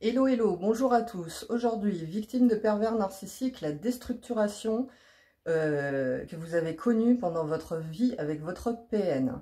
Hello, hello, bonjour à tous. Aujourd'hui, victime de pervers narcissiques, la déstructuration que vous avez connue pendant votre vie avec votre PN.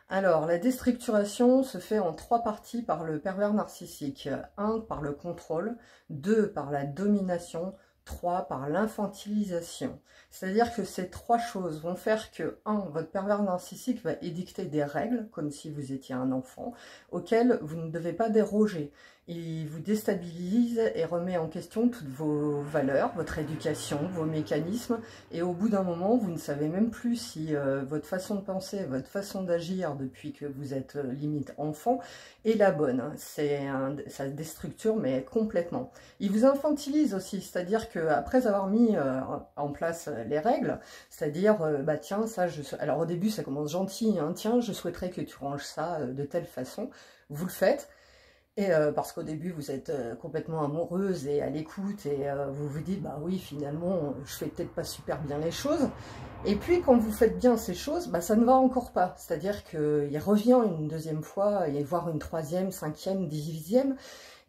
Alors, la déstructuration se fait en 3 parties par le pervers narcissique. 1 par le contrôle, 2 par la domination, 3 par l'infantilisation. C'est-à-dire que ces 3 choses vont faire que 1. Votre pervers narcissique va édicter des règles, comme si vous étiez un enfant, auxquelles vous ne devez pas déroger. Il vous déstabilise et remet en question toutes vos valeurs, votre éducation, vos mécanismes, et au bout d'un moment, vous ne savez même plus si votre façon de penser, votre façon d'agir depuis que vous êtes limite enfant est la bonne. Ça déstructure, mais complètement. Il vous infantilise aussi, c'est-à-dire qu'après avoir mis en place les règles, c'est-à-dire, bah tiens, ça, alors au début, ça commence gentil, hein, tiens, je souhaiterais que tu ranges ça de telle façon, vous le faites. Et parce qu'au début, vous êtes complètement amoureuse et à l'écoute et vous vous dites, bah oui, finalement, je fais peut-être pas super bien les choses. Et puis, quand vous faites bien ces choses, bah, ça ne va encore pas. C'est-à-dire qu'il revient une deuxième fois, et voire une troisième, cinquième, 10e,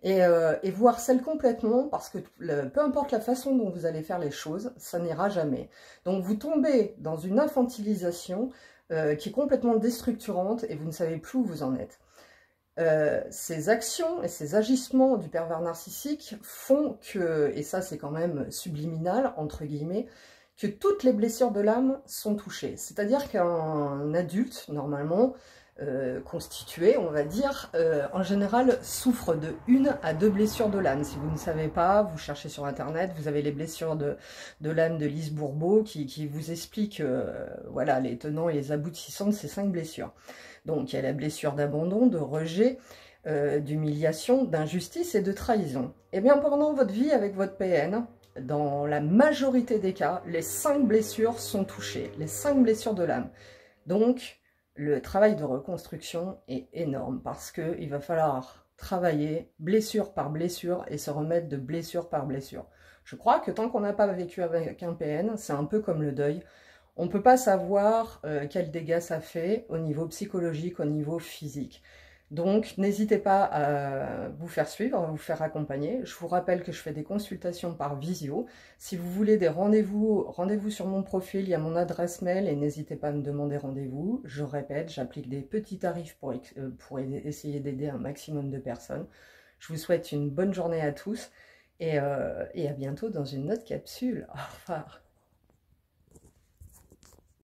et vous harcèle complètement parce que peu importe la façon dont vous allez faire les choses, ça n'ira jamais. Donc, vous tombez dans une infantilisation qui est complètement déstructurante et vous ne savez plus où vous en êtes. Ces actions et ces agissements du pervers narcissique font que, et ça c'est quand même subliminal, entre guillemets, que toutes les blessures de l'âme sont touchées. C'est-à-dire qu'un adulte, normalement, constitué, on va dire, en général, souffre de 1 à 2 blessures de l'âme. Si vous ne savez pas, vous cherchez sur Internet, vous avez les blessures de l'âme de Lise Bourbeau qui vous explique voilà, les tenants et les aboutissants de ces 5 blessures. Donc, il y a la blessure d'abandon, de rejet, d'humiliation, d'injustice et de trahison. Et bien, pendant votre vie avec votre PN, dans la majorité des cas, les 5 blessures sont touchées, les 5 blessures de l'âme. Donc, le travail de reconstruction est énorme parce qu'il va falloir travailler blessure par blessure et se remettre de blessure par blessure. Je crois que tant qu'on n'a pas vécu avec un PN, c'est un peu comme le deuil. On ne peut pas savoir quels dégâts ça fait au niveau psychologique, au niveau physique. Donc, n'hésitez pas à vous faire suivre, à vous faire accompagner. Je vous rappelle que je fais des consultations par visio. Si vous voulez des rendez-vous, rendez-vous sur mon profil, il y a mon adresse mail et n'hésitez pas à me demander rendez-vous. Je répète, j'applique des petits tarifs pour essayer d'aider un maximum de personnes. Je vous souhaite une bonne journée à tous et à bientôt dans une autre capsule. Au revoir.